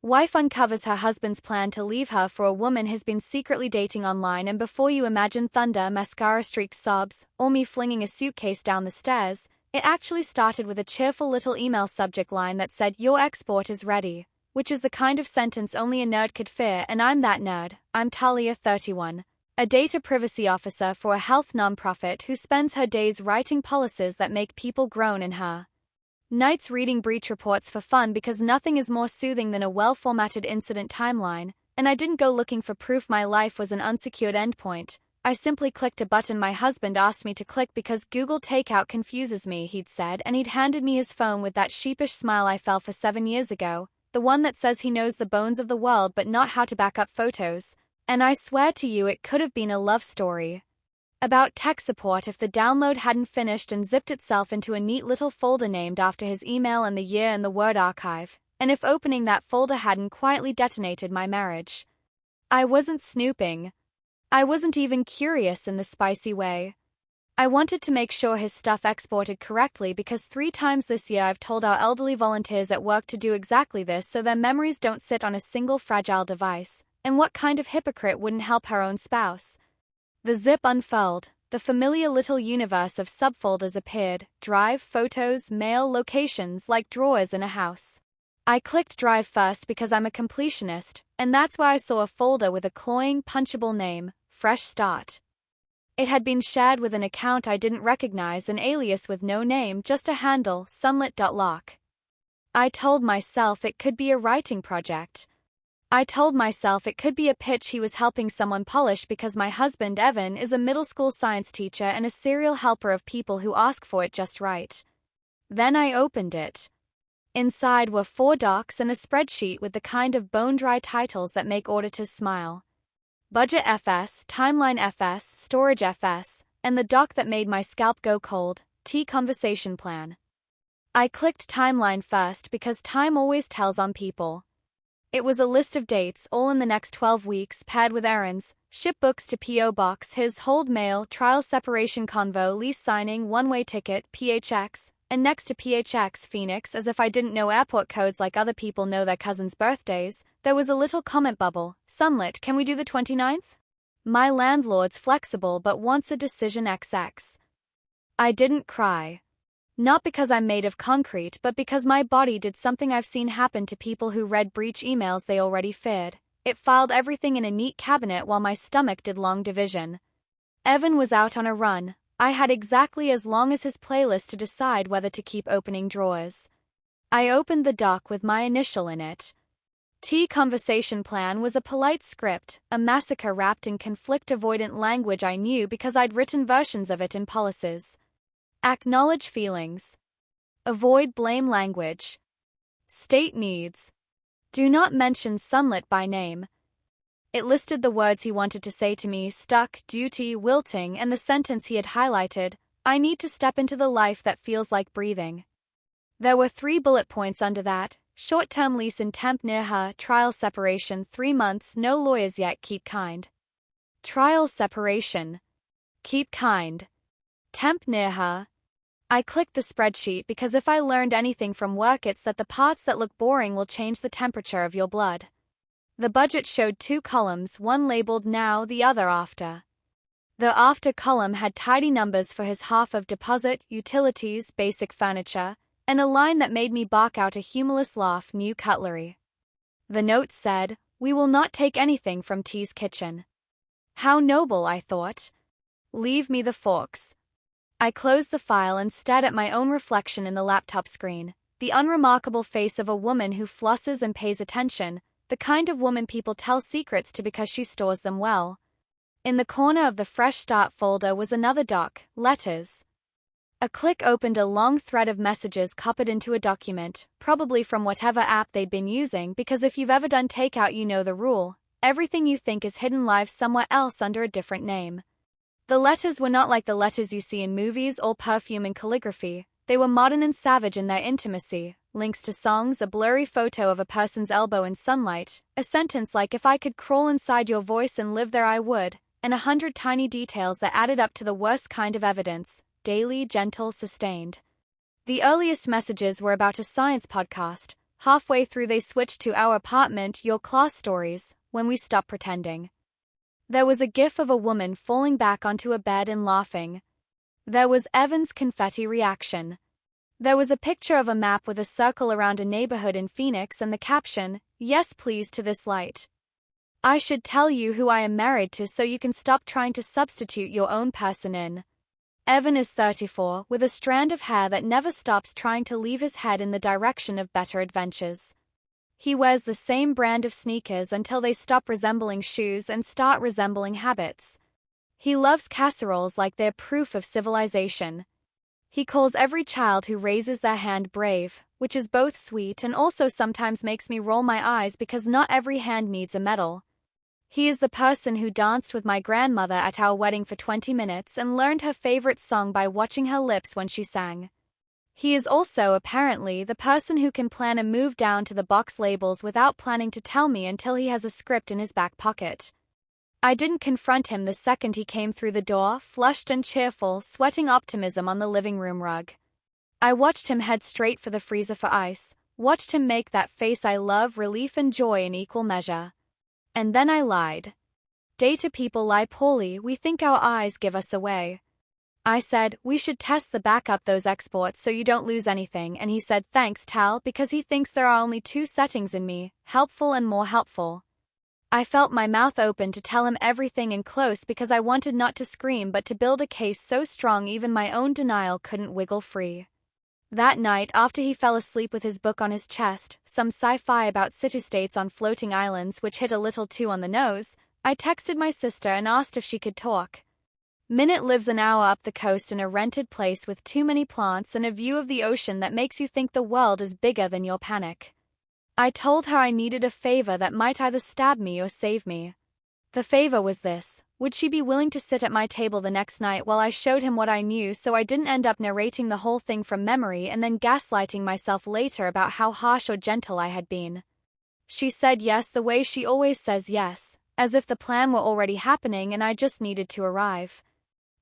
Wife uncovers her husband's plan to leave her for a woman he's been secretly dating online, and before you imagine thunder, mascara-streaked sobs, or me flinging a suitcase down the stairs, it actually started with a cheerful little email subject line that said, "Your export is ready," which is the kind of sentence only a nerd could fear, and I'm that nerd. I'm Talia, 31, a data privacy officer for a health nonprofit who spends her days writing policies that make people groan, and her nights reading breach reports for fun because nothing is more soothing than a well-formatted incident timeline, and I didn't go looking for proof my life was an unsecured endpoint. I simply clicked a button my husband asked me to click because Google Takeout confuses me, he'd said, and he'd handed me his phone with that sheepish smile I fell for 7 years ago, the one that says he knows the bones of the world but not how to back up photos. And I swear to you it could have been a love story about tech support if the download hadn't finished and zipped itself into a neat little folder named after his email and the year in the Word archive, and if opening that folder hadn't quietly detonated my marriage. I wasn't snooping. I wasn't even curious in the spicy way. I wanted to make sure his stuff exported correctly because 3 times this year I've told our elderly volunteers at work to do exactly this so their memories don't sit on a single fragile device, and what kind of hypocrite wouldn't help her own spouse? The zip unfurled, the familiar little universe of subfolders appeared: Drive, Photos, Mail, Locations, like drawers in a house. I clicked Drive first because I'm a completionist, and that's why I saw a folder with a cloying, punchable name, Fresh Start. It had been shared with an account I didn't recognize, an alias with no name, just a handle, sunlit.lock. I told myself it could be a writing project. I told myself it could be a pitch he was helping someone polish because my husband, Evan, is a middle school science teacher and a serial helper of people who ask for it just right. Then I opened it. Inside were 4 docs and a spreadsheet with the kind of bone-dry titles that make auditors smile. Budget FS, Timeline FS, Storage FS, and the doc that made my scalp go cold, T Conversation Plan. I clicked Timeline first because time always tells on people. It was a list of dates, all in the next 12 weeks, paired with errands: ship books to P.O. Box, his, hold mail, trial separation convo, lease signing, one-way ticket, PHX, and next to PHX, Phoenix, as if I didn't know airport codes like other people know their cousins' birthdays, there was a little comment bubble: Sunlit, can we do the 29th? My landlord's flexible but wants a decision XX. I didn't cry. Not because I'm made of concrete, but because my body did something I've seen happen to people who read breach emails they already feared. It filed everything in a neat cabinet while my stomach did long division. Evan was out on a run. I had exactly as long as his playlist to decide whether to keep opening drawers. I opened the doc with my initial in it. T Conversation Plan was a polite script, a massacre wrapped in conflict-avoidant language I knew because I'd written versions of it in policies. Acknowledge feelings. Avoid blame language. State needs. Do not mention Sunlit by name. It listed the words he wanted to say to me: stuck, duty, wilting, and the sentence he had highlighted: I need to step into the life that feels like breathing. There were 3 bullet points under that: short-term lease in temp near her, trial separation 3 months, no lawyers yet, keep kind. Trial separation. Keep kind. Temp near her. I clicked the spreadsheet because if I learned anything from work, it's that the parts that look boring will change the temperature of your blood. The budget showed 2 columns, one labeled now, the other after. The after column had tidy numbers for his half of deposit, utilities, basic furniture, and a line that made me bark out a humorless laugh: new cutlery. The note said, we will not take anything from T's kitchen. How noble, I thought. Leave me the forks. I closed the file and stared at my own reflection in the laptop screen, the unremarkable face of a woman who flosses and pays attention, the kind of woman people tell secrets to because she stores them well. In the corner of the Fresh Start folder was another doc: letters. A click opened a long thread of messages copied into a document, probably from whatever app they'd been using, because if you've ever done takeout you know the rule: everything you think is hidden lives somewhere else under a different name. The letters were not like the letters you see in movies, all perfume and calligraphy. They were modern and savage in their intimacy: links to songs, a blurry photo of a person's elbow in sunlight, a sentence like "if I could crawl inside your voice and live there I would," and 100 tiny details that added up to the worst kind of evidence: daily, gentle, sustained. The earliest messages were about a science podcast, Halfway through they switched to our apartment, your class stories, when we stopped pretending. There was a gif of a woman falling back onto a bed and laughing. There was Evan's confetti reaction. There was a picture of a map with a circle around a neighborhood in Phoenix and the caption, "Yes please to this light." I should tell you who I am married to so you can stop trying to substitute your own person in. Evan is 34, with a strand of hair that never stops trying to leave his head in the direction of better adventures. He wears the same brand of sneakers until they stop resembling shoes and start resembling habits. He loves casseroles like they're proof of civilization. He calls every child who raises their hand brave, which is both sweet and also sometimes makes me roll my eyes because not every hand needs a medal. He is the person who danced with my grandmother at our wedding for 20 minutes and learned her favorite song by watching her lips when she sang. He is also, apparently, the person who can plan a move down to the box labels without planning to tell me until he has a script in his back pocket. I didn't confront him the second he came through the door, flushed and cheerful, sweating optimism on the living room rug. I watched him head straight for the freezer for ice, watched him make that face I love, relief and joy in equal measure. And then I lied. Data people lie poorly, we think our eyes give us away. I said, we should test the backup those exports so you don't lose anything, and he said thanks Tal because he thinks there are only 2 settings in me, helpful and more helpful. I felt my mouth open to tell him everything and close because I wanted not to scream but to build a case so strong even my own denial couldn't wiggle free. That night, after he fell asleep with his book on his chest, some sci-fi about city-states on floating islands which hit a little too on the nose, I texted my sister and asked if she could talk. Minute lives an hour up the coast in a rented place with too many plants and a view of the ocean that makes you think the world is bigger than your panic. I told her I needed a favor that might either stab me or save me. The favor was this: would she be willing to sit at my table the next night while I showed him what I knew so I didn't end up narrating the whole thing from memory and then gaslighting myself later about how harsh or gentle I had been? She said yes the way she always says yes, as if the plan were already happening and I just needed to arrive.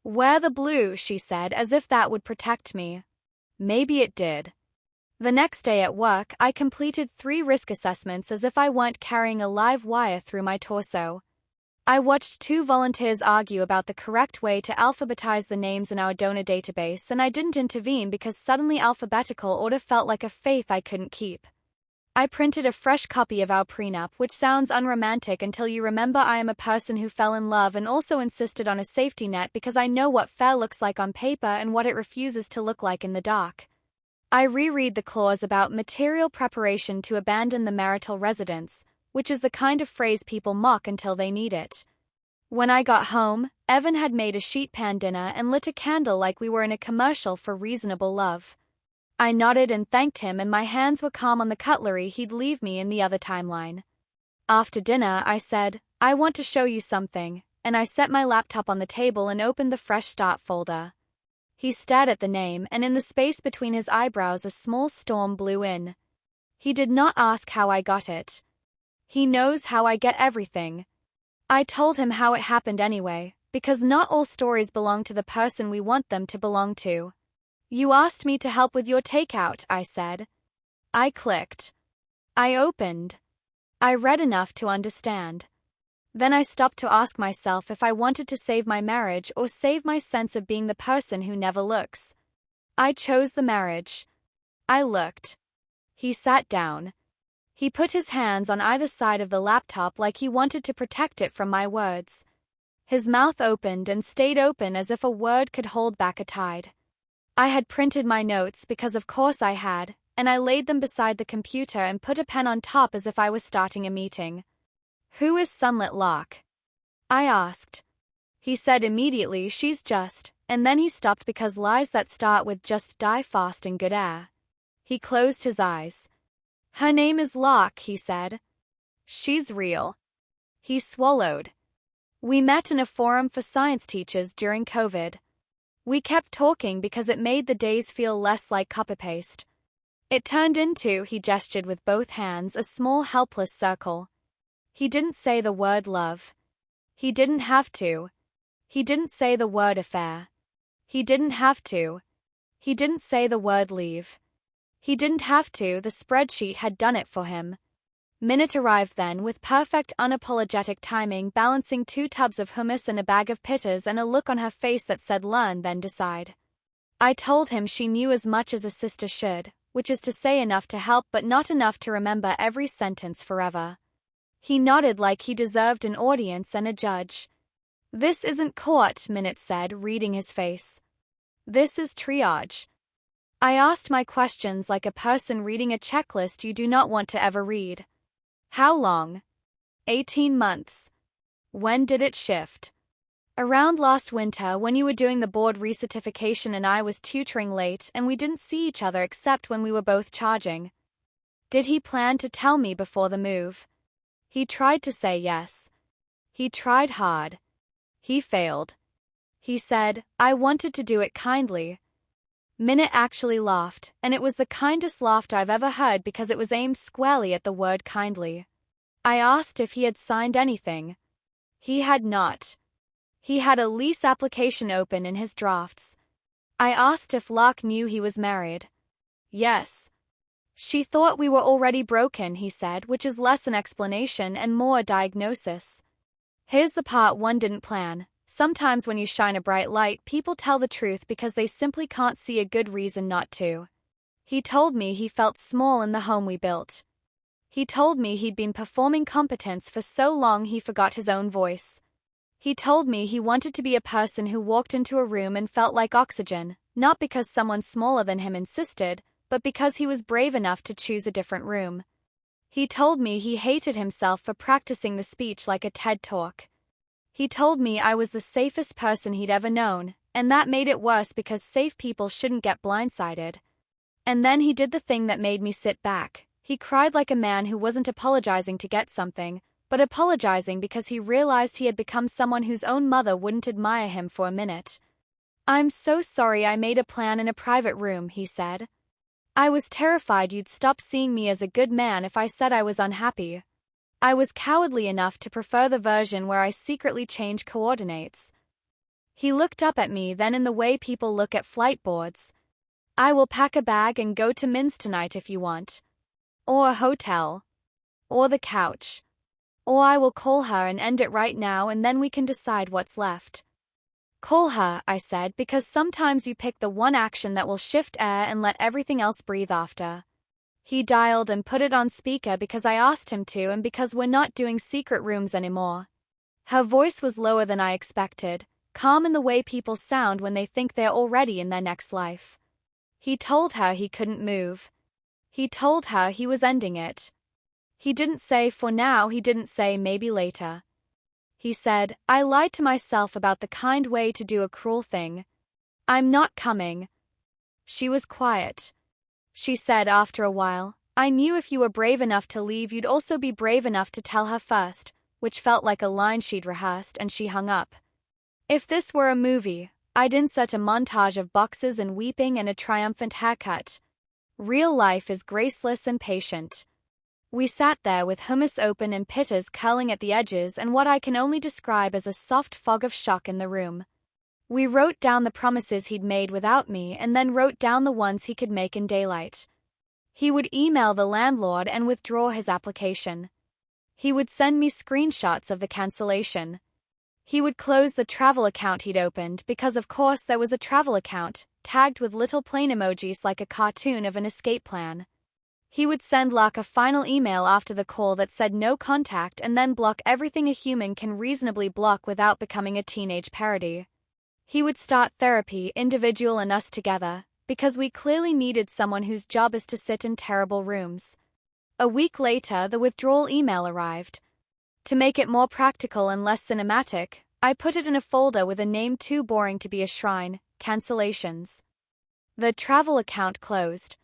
Wear the blue, she said, as if that would protect me. Maybe it did. The next day at work, I completed 3 risk assessments as if I weren't carrying a live wire through my torso. I watched 2 volunteers argue about the correct way to alphabetize the names in our donor database, and I didn't intervene because suddenly alphabetical order felt like a faith I couldn't keep. I printed a fresh copy of our prenup, which sounds unromantic until you remember I am a person who fell in love and also insisted on a safety net because I know what fair looks like on paper and what it refuses to look like in the dark. I reread the clause about material preparation to abandon the marital residence, which is the kind of phrase people mock until they need it. When I got home, Evan had made a sheet pan dinner and lit a candle like we were in a commercial for reasonable love. I nodded and thanked him, and my hands were calm on the cutlery he'd leave me in the other timeline. After dinner, I said, I want to show you something, and I set my laptop on the table and opened the Fresh Start folder. He stared at the name, and in the space between his eyebrows a small storm blew in. He did not ask how I got it. He knows how I get everything. I told him how it happened anyway, because not all stories belong to the person we want them to belong to. You asked me to help with your takeout, I said. I clicked. I opened. I read enough to understand. Then I stopped to ask myself if I wanted to save my marriage or save my sense of being the person who never looks. I chose the marriage. I looked. He sat down. He put his hands on either side of the laptop like he wanted to protect it from my words. His mouth opened and stayed open as if a word could hold back a tide. I had printed my notes because of course I had, and I laid them beside the computer and put a pen on top as if I was starting a meeting. Who is Sunlit Locke? I asked. He said immediately, she's just, and then he stopped because lies that start with just die fast in good air. He closed his eyes. Her name is Locke, he said. She's real. He swallowed. We met in a forum for science teachers during COVID. We kept talking because it made the days feel less like copy-paste. It turned into, he gestured with both hands, a small helpless circle. He didn't say the word love. He didn't have to. He didn't say the word affair. He didn't have to. He didn't say the word leave. He didn't have to, the spreadsheet had done it for him. Minute arrived then, with perfect unapologetic timing, balancing 2 tubs of hummus and a bag of pittas and a look on her face that said learn then decide. I told him she knew as much as a sister should, which is to say enough to help but not enough to remember every sentence forever. He nodded like he deserved an audience and a judge. This isn't court, Minute said, reading his face. This is triage. I asked my questions like a person reading a checklist you do not want to ever read. How long? 18 months. When did it shift? Around last winter, when you were doing the board recertification and I was tutoring late and we didn't see each other except when we were both charging. Did he plan to tell me before the move? He tried to say yes. He tried hard. He failed. He said, I wanted to do it kindly. Minute actually laughed, and it was the kindest laugh I've ever heard because it was aimed squarely at the word kindly. I asked if he had signed anything. He had not. He had a lease application open in his drafts. I asked if Lark knew he was married. Yes. She thought we were already broken, he said, which is less an explanation and more a diagnosis. Here's the part one didn't plan. Sometimes when you shine a bright light, people tell the truth because they simply can't see a good reason not to. He told me he felt small in the home we built. He told me he'd been performing competence for so long he forgot his own voice. He told me he wanted to be a person who walked into a room and felt like oxygen, not because someone smaller than him insisted, but because he was brave enough to choose a different room. He told me he hated himself for practicing the speech like a TED Talk. He told me I was the safest person he'd ever known, and that made it worse because safe people shouldn't get blindsided. And then he did the thing that made me sit back. He cried like a man who wasn't apologizing to get something, but apologizing because he realized he had become someone whose own mother wouldn't admire him for a minute. I'm so sorry I made a plan in a private room, he said. I was terrified you'd stop seeing me as a good man if I said I was unhappy. I was cowardly enough to prefer the version where I secretly change coordinates. He looked up at me then in the way people look at flight boards. I will pack a bag and go to Min's tonight if you want. Or a hotel. Or the couch. Or I will call her and end it right now and then we can decide what's left. Call her, I said, because sometimes you pick the one action that will shift air and let everything else breathe after. He dialed and put it on speaker because I asked him to and because we're not doing secret rooms anymore. Her voice was lower than I expected, calm in the way people sound when they think they're already in their next life. He told her he couldn't move. He told her he was ending it. He didn't say for now, he didn't say maybe later. He said, I lied to myself about the kind way to do a cruel thing. I'm not coming. She was quiet. She said after a while, I knew if you were brave enough to leave you'd also be brave enough to tell her first, which felt like a line she'd rehearsed, and she hung up. If this were a movie, I'd insert a montage of boxes and weeping and a triumphant haircut. Real life is graceless and patient. We sat there with hummus open and pittas curling at the edges and what I can only describe as a soft fog of shock in the room. We wrote down the promises he'd made without me and then wrote down the ones he could make in daylight. He would email the landlord and withdraw his application. He would send me screenshots of the cancellation. He would close the travel account he'd opened because of course there was a travel account, tagged with little plane emojis like a cartoon of an escape plan. He would send Lark a final email after the call that said no contact and then block everything a human can reasonably block without becoming a teenage parody. He would start therapy, individual and us together, because we clearly needed someone whose job is to sit in terrible rooms. A week later, the withdrawal email arrived. To make it more practical and less cinematic, I put it in a folder with a name too boring to be a shrine, cancellations. The travel account closed.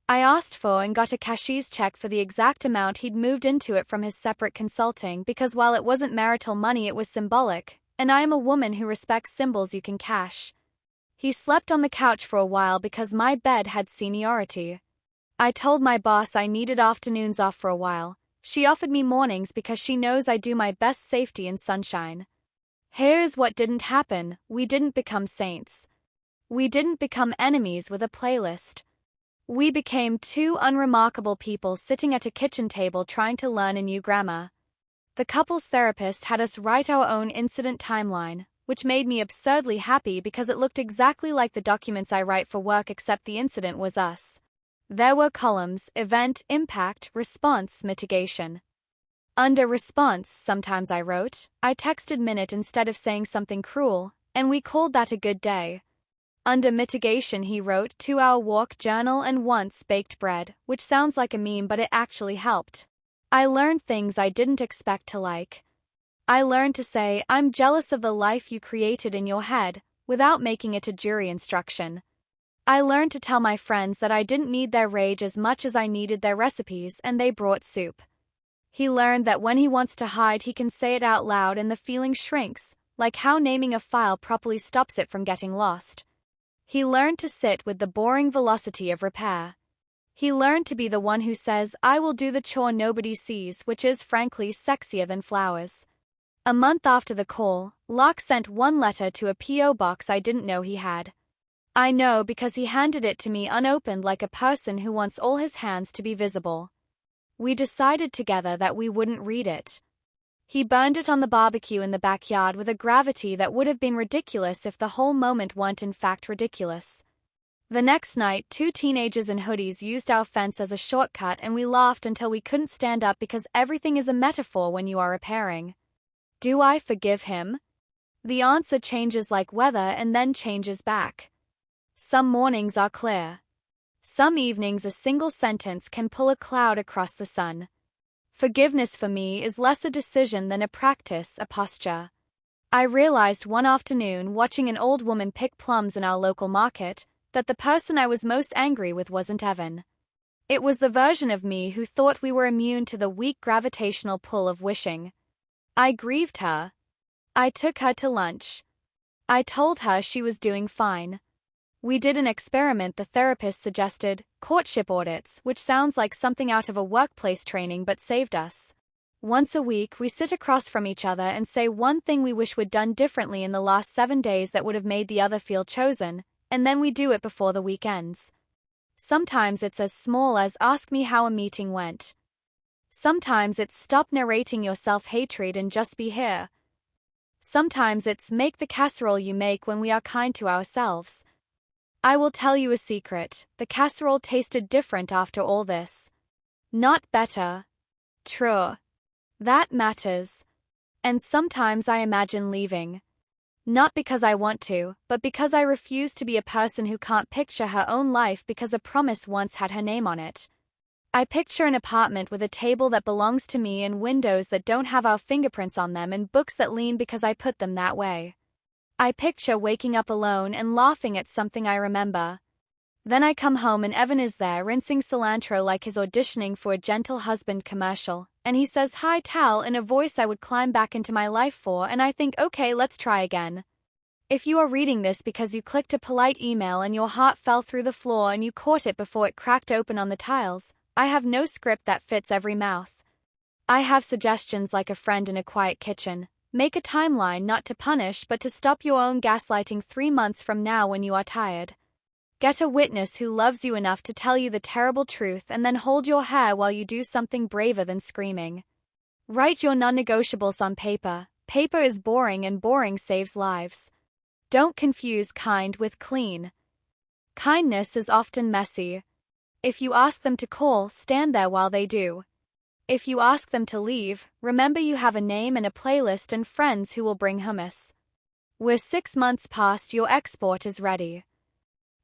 I asked for and got a cashier's check for the exact amount he'd moved into it from his separate consulting because while it wasn't marital money it was symbolic, and I am a woman who respects symbols you can cash. He slept on the couch for a while because my bed had seniority. I told my boss I needed afternoons off for a while. She offered me mornings because she knows I do my best safety in sunshine. Here's what didn't happen. We didn't become saints. We didn't become enemies with a playlist. We became two unremarkable people sitting at a kitchen table trying to learn a new grammar. The couple's therapist had us write our own incident timeline, which made me absurdly happy because it looked exactly like the documents I write for work except the incident was us. There were columns: event, impact, response, mitigation. Under response, sometimes I wrote, I texted Minute instead of saying something cruel, and we called that a good day. Under mitigation he wrote 2-hour walk journal and once baked bread, which sounds like a meme but it actually helped. I learned things I didn't expect to like. I learned to say, I'm jealous of the life you created in your head, without making it a jury instruction. I learned to tell my friends that I didn't need their rage as much as I needed their recipes and they brought soup. He learned that when he wants to hide he can say it out loud and the feeling shrinks, like how naming a file properly stops it from getting lost. He learned to sit with the boring velocity of repair. He learned to be the one who says, I will do the chore nobody sees, which is frankly sexier than flowers. A month after the call, Locke sent one letter to a P.O. box I didn't know he had. I know because he handed it to me unopened like a person who wants all his hands to be visible. We decided together that we wouldn't read it. He burned it on the barbecue in the backyard with a gravity that would have been ridiculous if the whole moment weren't in fact ridiculous. The next night, two teenagers in hoodies used our fence as a shortcut and we laughed until we couldn't stand up because everything is a metaphor when you are repairing. Do I forgive him? The answer changes like weather and then changes back. Some mornings are clear. Some evenings a single sentence can pull a cloud across the sun. Forgiveness for me is less a decision than a practice, a posture. I realized one afternoon, watching an old woman pick plums in our local market, that the person I was most angry with wasn't Evan. It was the version of me who thought we were immune to the weak gravitational pull of wishing. I grieved her. I took her to lunch. I told her she was doing fine. We did an experiment the therapist suggested, courtship audits, which sounds like something out of a workplace training but saved us. Once a week, we sit across from each other and say one thing we wish we'd done differently in the last 7 days that would have made the other feel chosen, and then we do it before the week ends. Sometimes it's as small as ask me how a meeting went. Sometimes it's stop narrating your self-hatred and just be here. Sometimes it's make the casserole you make when we are kind to ourselves. I will tell you a secret, the casserole tasted different after all this. Not better. True. That matters. And sometimes I imagine leaving. Not because I want to, but because I refuse to be a person who can't picture her own life because a promise once had her name on it. I picture an apartment with a table that belongs to me and windows that don't have our fingerprints on them and books that lean because I put them that way. I picture waking up alone and laughing at something I remember. Then I come home and Evan is there rinsing cilantro like he's auditioning for a Gentle Husband commercial, and he says hi Tal in a voice I would climb back into my life for, and I think okay, let's try again. If you are reading this because you clicked a polite email and your heart fell through the floor and you caught it before it cracked open on the tiles, I have no script that fits every mouth. I have suggestions like a friend in a quiet kitchen. Make a timeline not to punish but to stop your own gaslighting 3 months from now when you are tired. Get a witness who loves you enough to tell you the terrible truth and then hold your hair while you do something braver than screaming. Write your non-negotiables on paper. Paper is boring and boring saves lives. Don't confuse kind with clean. Kindness is often messy. If you ask them to call, stand there while they do. If you ask them to leave, remember you have a name and a playlist and friends who will bring hummus. We're 6 months past, your export is ready.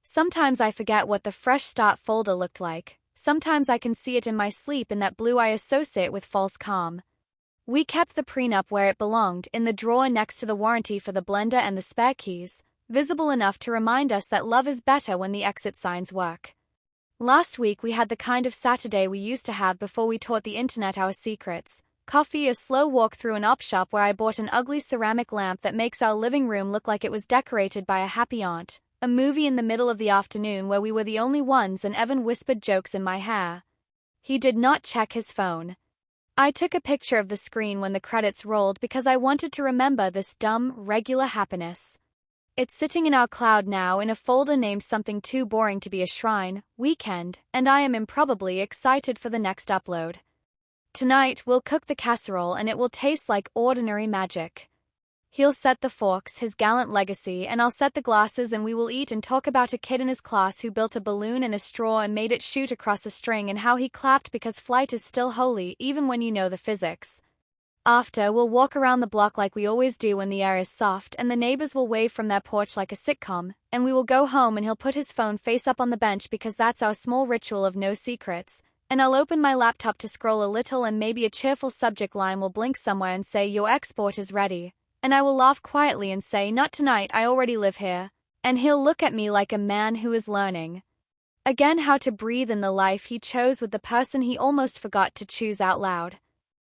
Sometimes I forget what the Fresh Start folder looked like. Sometimes I can see it in my sleep in that blue I associate with false calm. We kept the prenup where it belonged, in the drawer next to the warranty for the blender and the spare keys, visible enough to remind us that love is better when the exit signs work. Last week we had the kind of Saturday we used to have before we taught the internet our secrets. Coffee, a slow walk through an op shop where I bought an ugly ceramic lamp that makes our living room look like it was decorated by a happy aunt. A movie in the middle of the afternoon where we were the only ones and Evan whispered jokes in my hair. He did not check his phone. I took a picture of the screen when the credits rolled because I wanted to remember this dumb, regular happiness. It's sitting in our cloud now in a folder named something too boring to be a shrine, weekend, and I am improbably excited for the next upload. Tonight we'll cook the casserole and it will taste like ordinary magic. He'll set the forks, his gallant legacy, and I'll set the glasses, and we will eat and talk about a kid in his class who built a balloon and a straw and made it shoot across a string, and how he clapped because flight is still holy even when you know the physics. After, we'll walk around the block like we always do when the air is soft, and the neighbors will wave from their porch like a sitcom, and we will go home and he'll put his phone face up on the bench because that's our small ritual of no secrets, and I'll open my laptop to scroll a little, and maybe a cheerful subject line will blink somewhere and say, "Your export is ready." And I will laugh quietly and say, "Not tonight, I already live here." And he'll look at me like a man who is learning again how to breathe in the life he chose with the person he almost forgot to choose out loud.